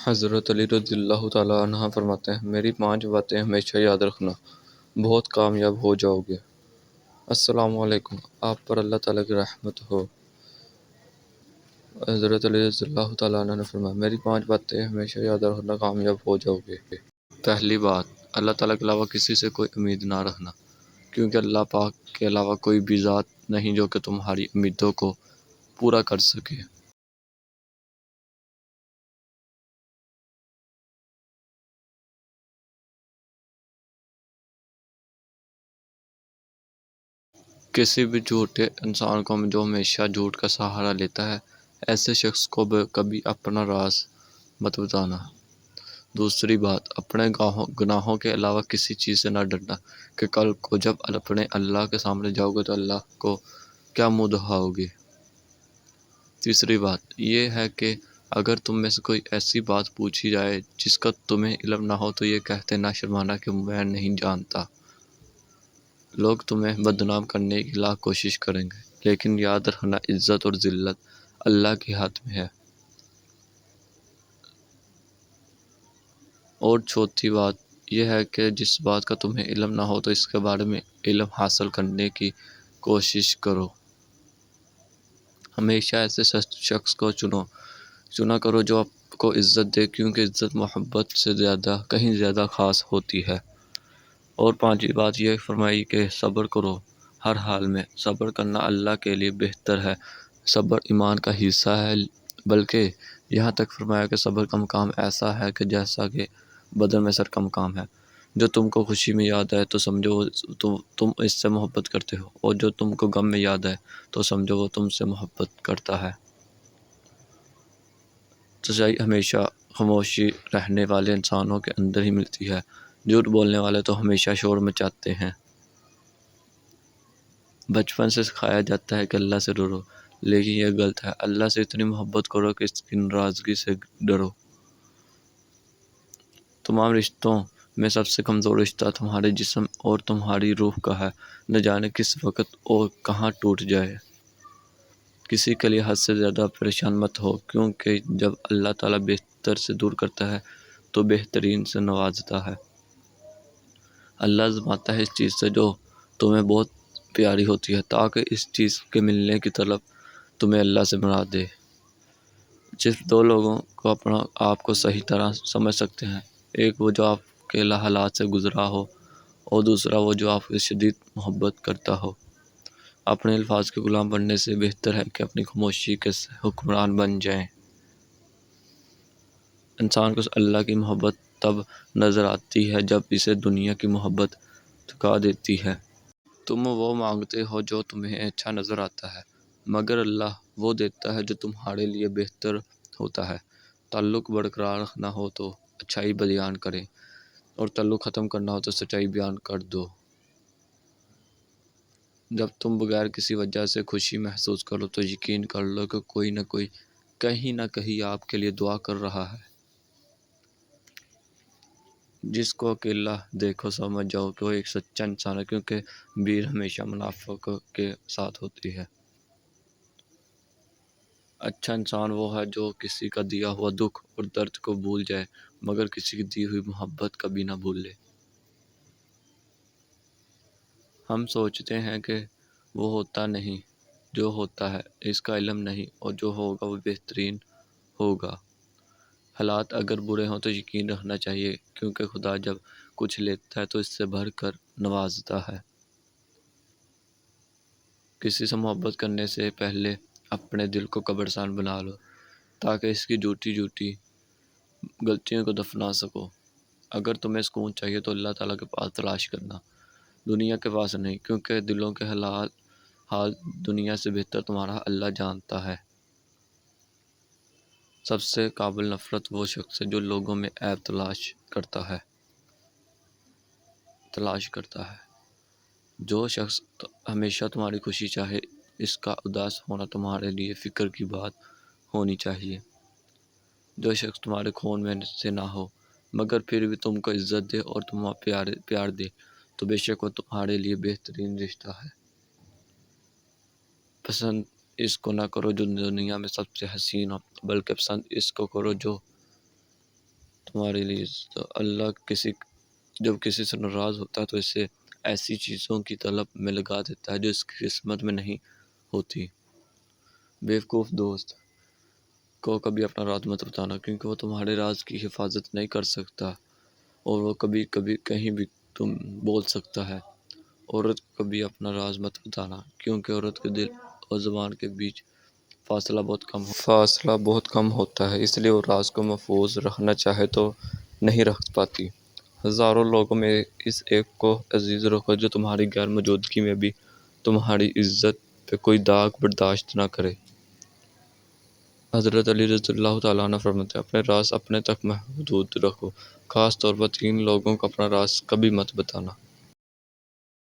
حضرت علی رضی اللہ تعالیٰ عنہ فرماتے ہیں، میری 5 باتیں ہمیشہ یاد رکھنا، بہت کامیاب ہو جاؤ گے۔ السلام علیکم، آپ پر اللہ تعالیٰ کی رحمت ہو۔ حضرت علی رضی اللہ تعالیٰ عنہ نے فرمایا، میری 5 باتیں ہمیشہ یاد رکھنا، کامیاب ہو جاؤ گے۔ پہلی بات، اللہ تعالیٰ کے علاوہ کسی سے کوئی امید نہ رکھنا، کیونکہ اللہ پاک کے علاوہ کوئی بھی ذات نہیں جو کہ تمہاری امیدوں کو پورا کر سکے۔ کسی بھی جھوٹے انسان کو جو ہمیشہ جھوٹ کا سہارا لیتا ہے، ایسے شخص کو کبھی اپنا راز مت بتانا۔ دوسری بات، اپنے گناہوں کے علاوہ کسی چیز سے نہ ڈرنا کہ کل کو جب اپنے اللہ کے سامنے جاؤ گے تو اللہ کو کیا منہ دکھاؤ گے۔ تیسری بات یہ ہے کہ اگر تم میں سے کوئی ایسی بات پوچھی جائے جس کا تمہیں علم نہ ہو تو یہ کہتے نہ شرمانا کہ میں نہیں جانتا۔ لوگ تمہیں بدنام کرنے کی لاکھ کوشش کریں گے، لیکن یاد رکھنا عزت اور ذلت اللہ کے ہاتھ میں ہے۔ اور چوتھی بات یہ ہے کہ جس بات کا تمہیں علم نہ ہو تو اس کے بارے میں علم حاصل کرنے کی کوشش کرو۔ ہمیشہ ایسے شخص کو چنا کرو جو آپ کو عزت دے، کیونکہ عزت محبت سے کہیں زیادہ خاص ہوتی ہے۔ اور 5ویں بات یہ فرمائی کہ صبر کرو ہر حال میں، صبر کرنا اللہ کے لیے بہتر ہے۔ صبر ایمان کا حصہ ہے، بلکہ یہاں تک فرمایا کہ صبر کا مقام ایسا ہے کہ جیسا کہ بدن میں سر کا مقام ہے۔ جو تم کو خوشی میں یاد آئے تو سمجھو تم اس سے محبت کرتے ہو، اور جو تم کو غم میں یاد آئے تو سمجھو وہ تم سے محبت کرتا ہے۔ سچائی ہمیشہ خاموشی رہنے والے انسانوں کے اندر ہی ملتی ہے۔ جھوٹ بولنے والے تو ہمیشہ شور مچاتے ہیں۔ بچپن سے سکھایا جاتا ہے کہ اللہ سے ڈرو، لیکن یہ غلط ہے۔ اللہ سے اتنی محبت کرو کہ اس کی ناراضگی سے ڈرو۔ تمام رشتوں میں سب سے کمزور رشتہ تمہارے جسم اور تمہاری روح کا ہے، نہ جانے کس وقت اور کہاں ٹوٹ جائے۔ کسی کے لیے حد سے زیادہ پریشان مت ہو، کیونکہ جب اللہ تعالیٰ بہتر سے دور کرتا ہے تو بہترین سے نوازتا ہے۔ اللہ آزماتا ہے اس چیز سے جو تمہیں بہت پیاری ہوتی ہے، تاکہ اس چیز کے ملنے کی طلب تمہیں اللہ سے بنا دے۔ صرف 2 لوگوں کو اپنا آپ کو صحیح طرح سمجھ سکتے ہیں، ایک وہ جو آپ کے حالات سے گزرا ہو، اور دوسرا وہ جو آپ کی شدید محبت کرتا ہو۔ اپنے الفاظ کے غلام بننے سے بہتر ہے کہ اپنی خاموشی کے حکمران بن جائیں۔ انسان کو اللہ کی محبت تب نظر آتی ہے جب اسے دنیا کی محبت تھکا دیتی ہے۔ تم وہ مانگتے ہو جو تمہیں اچھا نظر آتا ہے، مگر اللہ وہ دیتا ہے جو تمہارے لیے بہتر ہوتا ہے۔ تعلق برقرار رکھنا ہو تو اچھائی بیان کریں، اور تعلق ختم کرنا ہو تو سچائی بیان کر دو۔ جب تم بغیر کسی وجہ سے خوشی محسوس کرو تو یقین کر لو کہ کوئی نہ کوئی کہیں نہ کہیں آپ کے لیے دعا کر رہا ہے۔ جس کو اکیلا دیکھو سمجھ جاؤ کہ وہ ایک سچا انسان ہے، کیونکہ بھیڑ ہمیشہ منافق کے ساتھ ہوتی ہے۔ اچھا انسان وہ ہے جو کسی کا دیا ہوا دکھ اور درد کو بھول جائے، مگر کسی کی دی ہوئی محبت کبھی نہ بھولے۔ ہم سوچتے ہیں کہ وہ ہوتا نہیں جو ہوتا ہے، اس کا علم نہیں، اور جو ہوگا وہ بہترین ہوگا۔ حالات اگر برے ہوں تو یقین رکھنا چاہیے، کیونکہ خدا جب کچھ لیتا ہے تو اس سے بڑھ کر نوازتا ہے۔ کسی سے محبت کرنے سے پہلے اپنے دل کو قبرستان بنا لو، تاکہ اس کی جھوٹی غلطیوں کو دفنا سکو۔ اگر تمہیں سکون چاہیے تو اللہ تعالیٰ کے پاس تلاش کرنا، دنیا کے پاس نہیں، کیونکہ دلوں کے حال دنیا سے بہتر تمہارا اللہ جانتا ہے۔ سب سے قابل نفرت وہ شخص ہے جو لوگوں میں عیب تلاش کرتا ہے۔ جو شخص ہمیشہ تمہاری خوشی چاہے، اس کا اداس ہونا تمہارے لیے فکر کی بات ہونی چاہیے۔ جو شخص تمہارے خون میں سے نہ ہو، مگر پھر بھی تم کو عزت دے اور تمہیں پیار دے، تو بے شک وہ تمہارے لیے بہترین رشتہ ہے۔ پسند اس کو نہ کرو جو دنیا میں سب سے حسین ہو، بلکہ پسند اس کو کرو جو تمہارے لیے تو اللہ جب کسی سے ناراض ہوتا ہے تو اسے ایسی چیزوں کی طلب میں لگا دیتا ہے جو اس کی قسمت میں نہیں ہوتی۔ بیوقوف دوست کو کبھی اپنا راز مت بتانا، کیونکہ وہ تمہارے راز کی حفاظت نہیں کر سکتا اور وہ کبھی کبھی کہیں بھی تم بول سکتا ہے۔ عورت کو کبھی اپنا راز مت بتانا، کیونکہ عورت کے دل اور زبان کے بیچ فاصلہ بہت کم ہوتا ہے، اس لیے وہ راز کو محفوظ رکھنا چاہے تو نہیں رکھ پاتی۔ ہزاروں لوگوں میں اس ایک کو عزیز رکھو جو تمہاری غیر موجودگی میں بھی تمہاری عزت پہ کوئی داغ برداشت نہ کرے۔ حضرت علی رضی اللہ تعالیٰ عنہ فرماتے ہیں، اپنے راز اپنے تک محدود رکھو، خاص طور پر 3 لوگوں کو اپنا راز کبھی مت بتانا۔